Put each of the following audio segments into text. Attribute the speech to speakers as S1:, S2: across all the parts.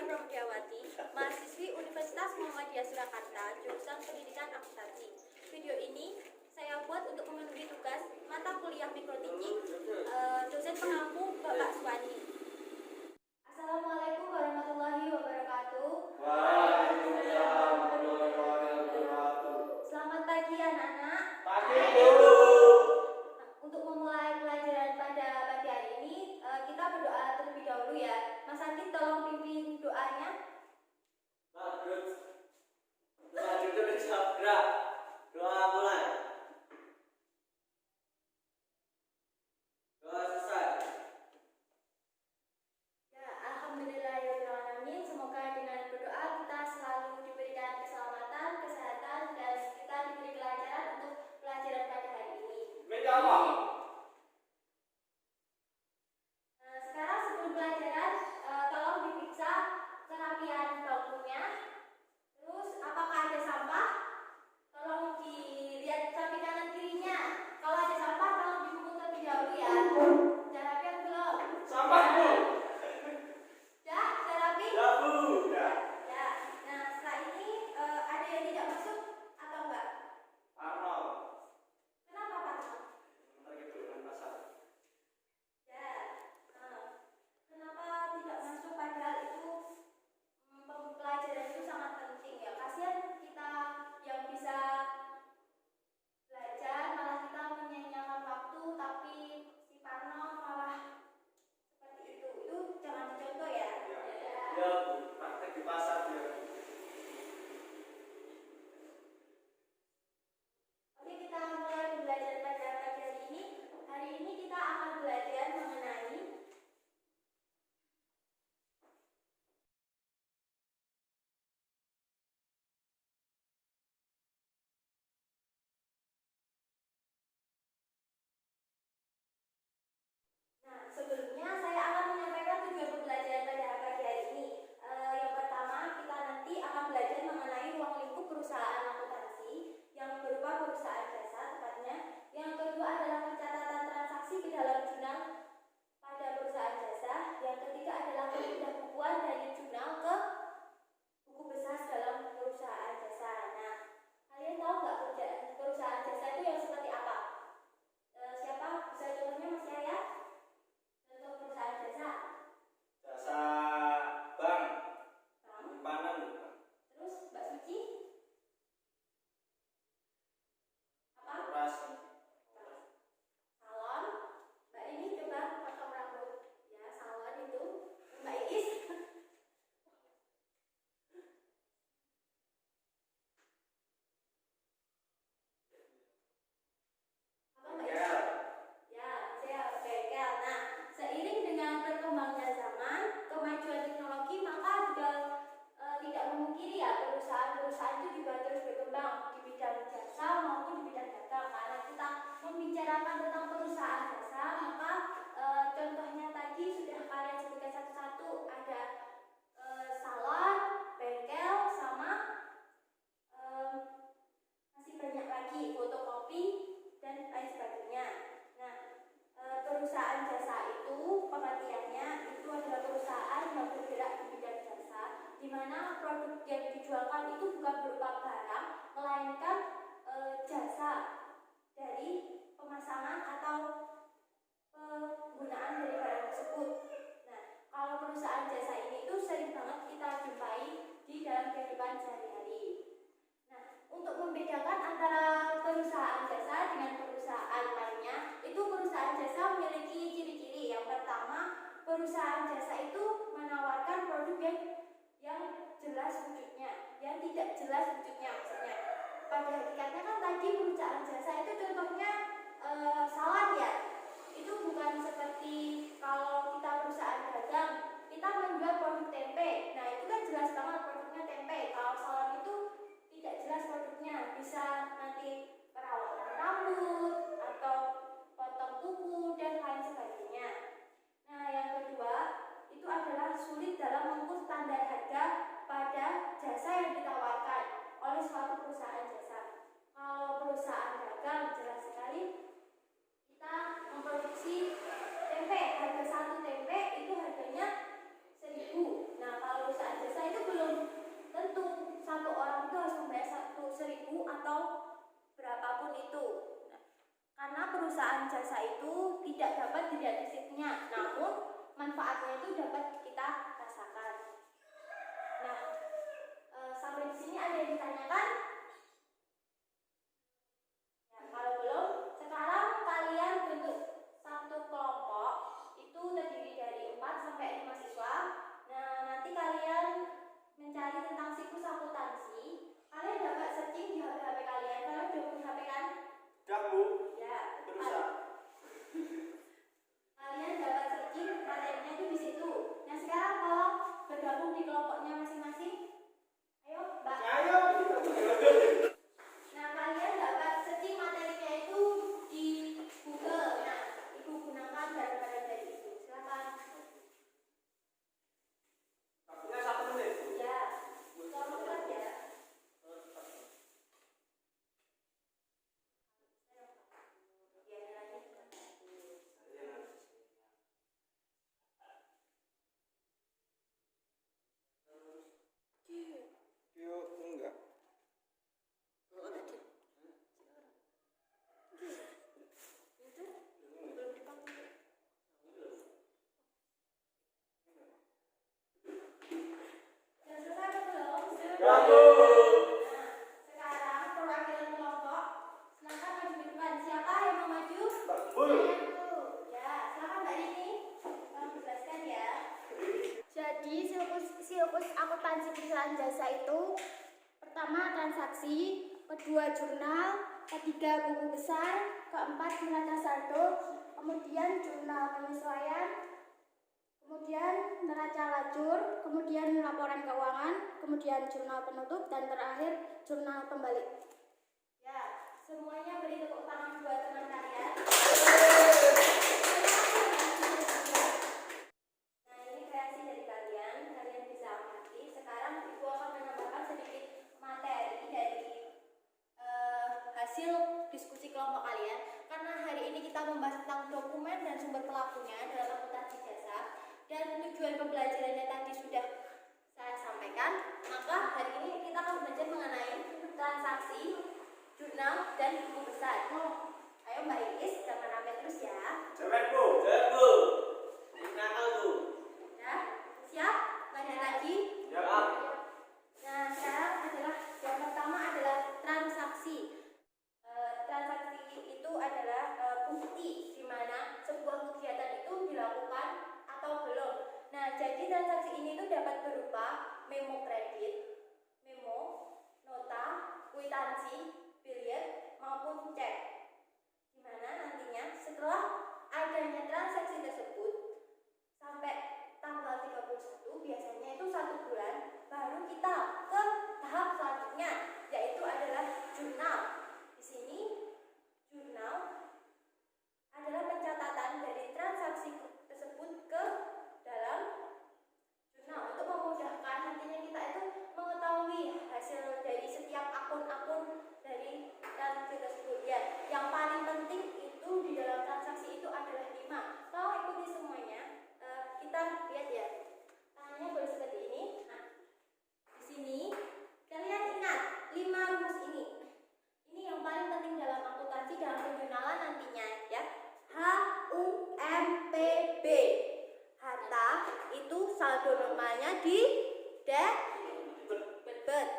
S1: Dian Rohdiawati, mahasiswi Universitas Muhammadiyah Surakarta, jurusan Pendidikan Akuntansi. Video ini saya buat untuk memenuhi tugas mata kuliah Mikroteaching dosen pengampu Bapak Suwandi. Assalamualaikum warahmatullahi wabarakatuh.
S2: Waalaikumsalam warahmatullahi wabarakatuh.
S1: Selamat pagi anak-anak.
S2: Pagi dulu.
S1: Untuk memulai pelajaran pada pagi hari ini, kita berdoa terlebih dahulu ya. Mas Andi tolong pimpin doanya.
S2: Lanjut gerak. Doa mulai. Doa selesai.
S1: Ya, alhamdulillahirrahmanirrahim. Semoga dengan berdoa kita selalu diberikan keselamatan, kesehatan, dan kita diberi kelancaran untuk pelajaran pada hari ini.
S2: Minta apa?
S1: Sekarang sebelum pelajaran, tolong diperiksa kerapian bangkunya. Terus, apakah ada sampah? Tolong dilihat samping kanan kirinya. Kalau ada sampah, tolong dipungut terlebih dahulu ya. Sudah rapi atau belum?
S2: Sampah Bu.
S1: Sudah rapi?
S2: Ya Bu. Ya.
S1: Ya. Nah, setelah ini ada yang tidak masuk atau enggak?
S2: Arnold.
S1: Kenapa Pak?
S2: Pergi dulu kan pasar.
S1: Ya. Kenapa tidak masuk padahal itu pelajaran itu sangat penting ya. Kasihan kita yang bisa belajar malah kita menyia-nyiakan waktu, tapi si Parno malah seperti itu. Itu jangan dicontoh ya.
S2: Ya Bu. Praktek di pasar ya.
S1: Oke, kita mulai belajar pada pagi hari ini. Hari ini kita akan belajar mengenai sebelumnya saya akan menyampaikan tujuan pembelajaran pada pagi hari ini. Yang pertama, kita nanti akan belajar mengenai ruang lingkup perusahaan akuntansi yang berupa perusahaan jasa tepatnya. Yang kedua adalah pencatatan transaksi ke dalam jurnal pada perusahaan jasa. Yang ketiga adalah pemindahbukuan dari jurnal ke buku besar dalam perusahaan jasa. Nah, kalian tahu nggak perusahaan jasa itu yang seperti apa? Siapa bisa contohnya Mas Yaya? Contoh perusahaan jasa.
S2: Jasa bank. Simpanan.
S1: Terus Mbak Suci? Apa?
S2: Operasi.
S1: Salon. Mbak ini coba potong rambut. Ya, salon itu. Mbak Iis? Apa Mbak Iis?
S2: Bengkel.
S1: Ya, saya bengkel. Nah, seiring dengan berkembangnya zaman, kemajuan teknologi, maka juga tidak memungkiri ya perusahaan-perusahaan itu juga terus berkembang di bidang jasa maupun di bidang dagang. Karena kita membicarakan tentang perusahaan jasa, maka contohnya tadi sudah kalian sebutkan satu-satu, ada salon, bengkel, sama masih banyak lagi fotokopi dan lain sebagainya. Nah, perusahaan jasa itu pengertiannya itu adalah perusahaan yang bergerak di bidang jasa, di mana produk yang dijualkan itu bukan berupa barang, melainkan jasa dari pemasangan atau penggunaan dari barang tersebut. Nah, kalau perusahaan jasa ini itu sering banget kita jumpai di dalam kehidupan sehari-hari. Nah, untuk membedakan antara perusahaan jasa dengan perusahaan lainnya, itu perusahaan jasa memiliki ciri-ciri. Yang pertama, perusahaan jasa itu menawarkan produk yang jelas wujudnya, yang tidak jelas wujudnya maksudnya. Pada hakikatnya kan tadi perusahaan jasa itu contohnya salon ya. Itu bukan seperti kalau kita perusahaan dagang, kita menjual produk tempe. Nah, itu kan jelas banget produknya tempe. Kalau salon itu tidak jelas produknya, bisa nanti perawatan rambut atau potong kuku dan lain sebagainya. Nah, yang kedua itu adalah sulit dalam mengukur standar harga pada jasa yang ditawarkan oleh suatu perusahaan jasa. Kalau perusahaan dagang jelas sekali kita memproduksi tempe, harga satu tempe itu harganya 1.000. Nah, kalau perusahaan tidak dapat dilihat fisiknya, namun manfaatnya itu dapat kita rasakan. Nah, sampai di sini ada yang ditanyakan? Ya, kalau belum, sekarang kalian bentuk satu kelompok itu terdiri dari 4 sampai 5 siswa. Nah, nanti kalian mencari tentang siklus akuntansi. Kalian dapat searching di HP kalian. Kalian udah punya HP kan?
S2: Udah, Bu.
S1: Ya.
S2: Berusaha.
S1: Kalian dapat searching materinya itu di situ. Nah, sekarang kalau bergabung di kelompoknya masing-masing, ayo, Mbak.
S2: Ayo.
S1: Nah, kalian dapat searching materinya itu di Google. Nah, Ibu gunakan barang-barang dari itu. Silakan.
S2: Waktunya 1 menit.
S1: Ya, tolong cepat ya.
S2: Yuk, enggak.
S1: Sudah selesai atau belum?
S2: Ya, Bu.
S1: Nah, sekarang perwakilan kelompok, silakan maju ke depan. Siapa yang mau maju?
S2: Bu.
S1: Ya, silakan Mbak Rini. Tolong jelaskan ya. Jadi siklus akuntansi perusahaan jasa itu pertama transaksi, kedua jurnal, ketiga buku besar, keempat neraca saldo, kemudian jurnal penyesuaian, kemudian neraca lajur, kemudian laporan keuangan, kemudian jurnal penutup, dan terakhir jurnal pembalik. Ya, semuanya beri tepuk tangan buat teman kalian. Nah, ini kreasi dari kalian. Kalian bisa amati. Sekarang Ibu akan menambahkan sedikit materi dari hasil diskusi kelompok kalian. Karena hari ini kita membahas tentang dokumen dan sumber pelakunya dalam akuntansi jasa, dan tujuan pembelajarannya tadi sudah saya sampaikan. Maka hari ini kita akan belajar mengenai transaksi, jurnal, dan buku besar. Ayo Mbak Iris, jangan ambil terus ya.
S2: Cepat, Bu. Cepat, Bu. Nakal, Bu.
S1: Ya, siap? Lanjut lagi.
S2: Ya.
S1: Nah, sekarang adalah yang pertama adalah transaksi. Transaksi itu adalah bukti di mana sebuah kegiatan itu dilakukan atau belum. Nah, jadi transaksi ini itu dapat berupa memo kredit, memo, nota, kwitansi, bilet, maupun cek. Di mana nantinya setelah adanya transaksi tersebut sampai tanggal 31, biasanya itu 1 bulan, baru kita ke tahap selanjutnya, yaitu adalah jurnal. Di sini jurnal adalah pencatatan dari transaksi tersebut ke dalam jurnal untuk memudahkan nantinya kita itu mengetahui hasil dari setiap akun-akun dari transaksi tersebut. Ya, yang paling penting itu di dalam transaksi itu adalah 5. Tolong ikuti semuanya. Kita lihat ya. Tangannya boleh seperti ini. Nah, di sini kalian ingat 5 rumus ini. Ini yang paling penting dalam akuntansi dalam penjurnalan nantinya ya. HUMPB. Harta itu saldo normalnya di debit.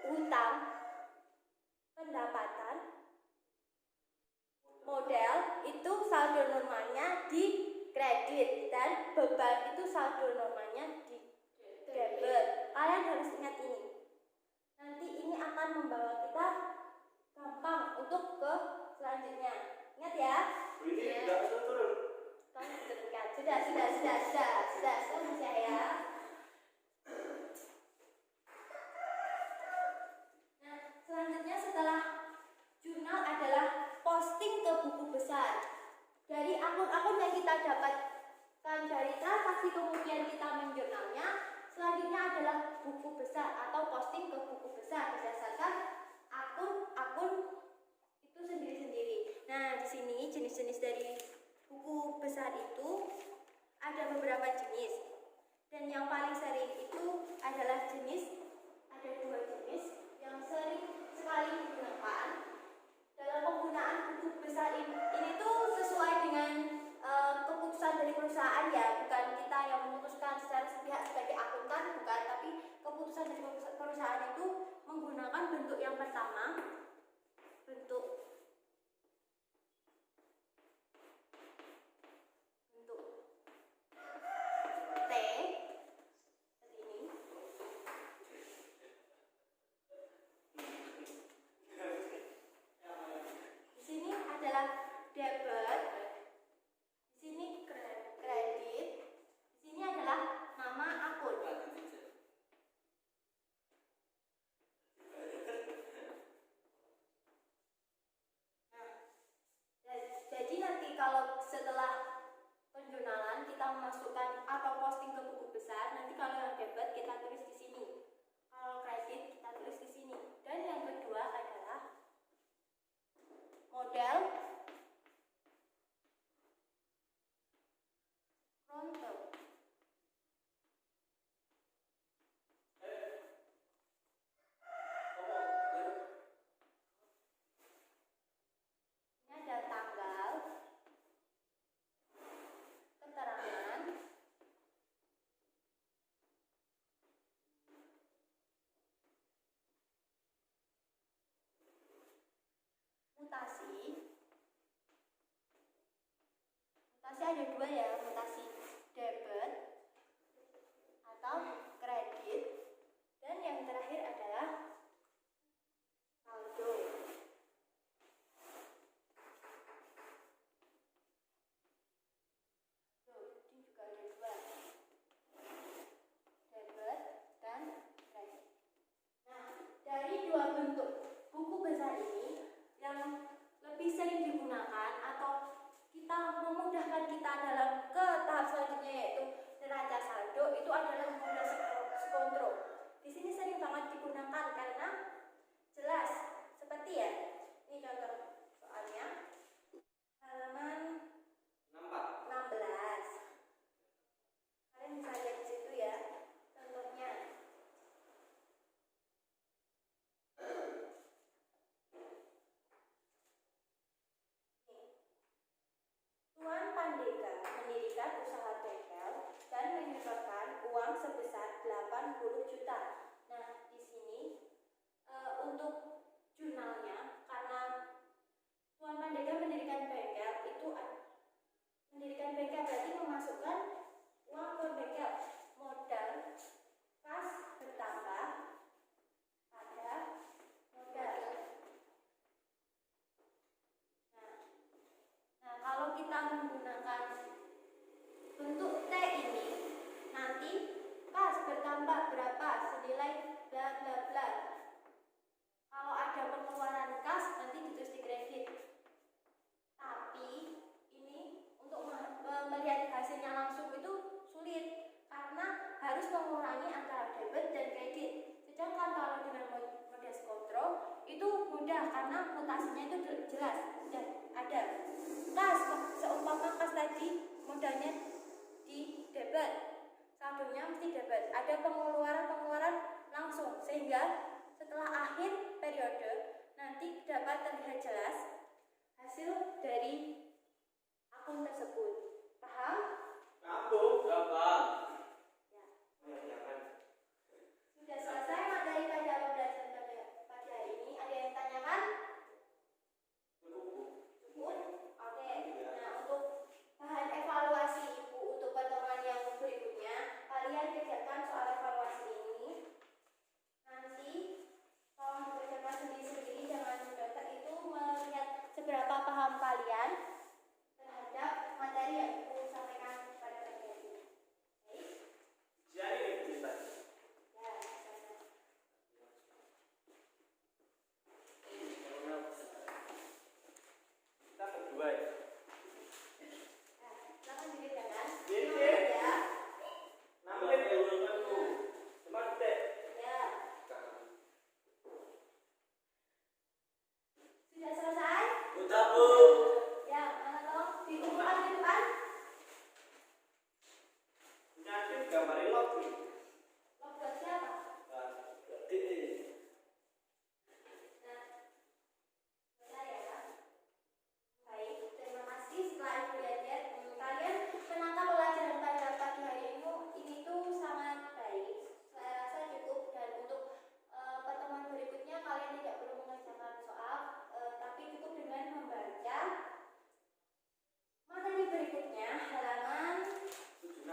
S1: Utang, pendapatan, modal itu saldo normalnya di kredit, dan beban itu saldo normalnya di debit. Kalian harus ingat ini. Nanti ini akan membawa kita gampang untuk ke selanjutnya. Ingat ya?
S2: Ini enggak turun.
S1: Kamu dekat. Sudah saya. Nah, selanjutnya setelah jurnal adalah posting ke buku besar. Dari akun-akun yang kita dapatkan dari transaksi kemudian kita menjurnalnya, selanjutnya adalah buku besar atau posting ke buku besar berdasarkan akun-akun itu sendiri-sendiri. Nah, di sini jenis-jenis dari buku besar itu ada beberapa jenis. Dan yang paling sering itu adalah ada 2 jenis yang sering sekali digunakan. Dalam penggunaan buku besar ini tuh sesuai setelah penjurnalan kita memasukkan atau posting ke buku besar, nanti kalau yang debit kita tulis di sini, kalau kredit kita tulis di sini. Dan yang kedua adalah model pronto. Ini ada tanggal, keterangan, mutasi. Mutasi ada dua ya, mutasi debit atau kredit, dan yang terakhir adalah saldo. Ini juga ada dua, debit dan kredit. Nah, dari dua bentuk buku besar ini yang lebih sering digunakan atau kita memudahkan kita dalam ke tahap selanjutnya yaitu neraca saldo itu adalah model skontro. Di sini sering banget digunakan karena jelas seperti ya. Ini contoh soalnya halaman 16. Kalian bisa lihat di situ ya contohnya. Tuan Pandega mendirikan usaha bengkel dan menyetorkan uang sebesar 80 juta. Nah, di sini untuk jurnalnya, karena Tuan Pandega mendirikan bengkel itu mendirikan bengkel berarti memasukkan uang ke bengkel, modal kas bertambah pada modal. Nah, kalau kita menggunakan bentuk T ini, nanti kas bertambah berapa senilai bla bla bla. Kalau ada pengeluaran kas nanti ditulis di kredit. Tapi ini untuk melihat hasilnya langsung itu sulit karena harus mengurangi antara debit dan kredit. Sedangkan kalau dengan model skontro itu mudah karena mutasinya itu jelas, sudah ada. Kas, seumpama kas tadi modalnya di debit, saldonya mesti debit. Ada pengeluaran langsung sehingga setelah akhir periode nanti dapat terlihat jelas hasil dari akun tersebut. Paham?
S2: Paham.
S1: Ya. Sudah selesai materi pada pembelajaran pada hari ini. Ada yang tanyakan? Cukup? Oke. Nah, untuk bahan evaluasi Ibu untuk pertemuan yang berikutnya, kalian kerjakan soal evaluasi ini. Nanti tolong dikerjakan sendiri-sendiri, jangan mendadak itu melihat seberapa paham kalian terhadap materi yang Ibu sampaikan pada pagi ini. Baik?
S2: Jadi kita
S1: Ya, sama.
S2: berdua ya.
S1: Nah, silakan dikerjakan.
S2: Ini.
S1: Ya.
S2: Namanya dulu. Cuma detik.
S1: Ya. Sudah selesai?
S2: Udah, Bu.
S1: Ya, mana tolong dikumpulkan di depan.
S2: Nanti gambarin log nih.
S1: Log buat siapa?
S2: Berarti
S1: Nah, selesai ya. Baik, terima kasih. Setelah Ibu lihat-lihat, kalian menangkap pelajaran pada pagi hari ini tuh sangat baik. Saya rasa cukup, dan untuk pertemuan berikutnya kalian tidak perlu mengerjakan soal, tapi cukup dengan membaca materi berikutnya halaman
S2: 76.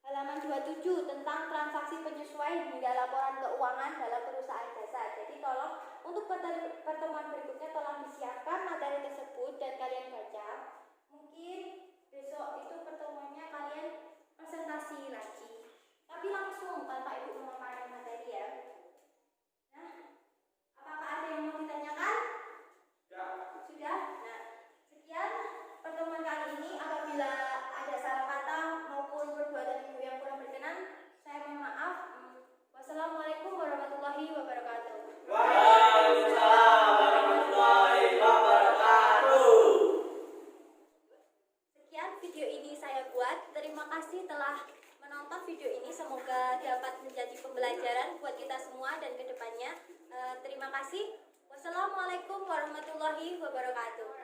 S1: halaman 27 tentang transaksi penyesuaian hingga laporan keuangan dalam perusahaan jasa. Jadi tolong untuk pertemuan berikutnya tolong disiapkan materi tersebut dan kalian baca. Mungkin besok itu pertemuannya kalian presentasi lagi, tapi langsung tanpa Ibu memaparkan materi ya. Nah, apakah ada yang mau ditanyakan?
S2: Ya.
S1: dapat menjadi pembelajaran buat kita semua dan kedepannya. Terima kasih. Wassalamualaikum warahmatullahi wabarakatuh.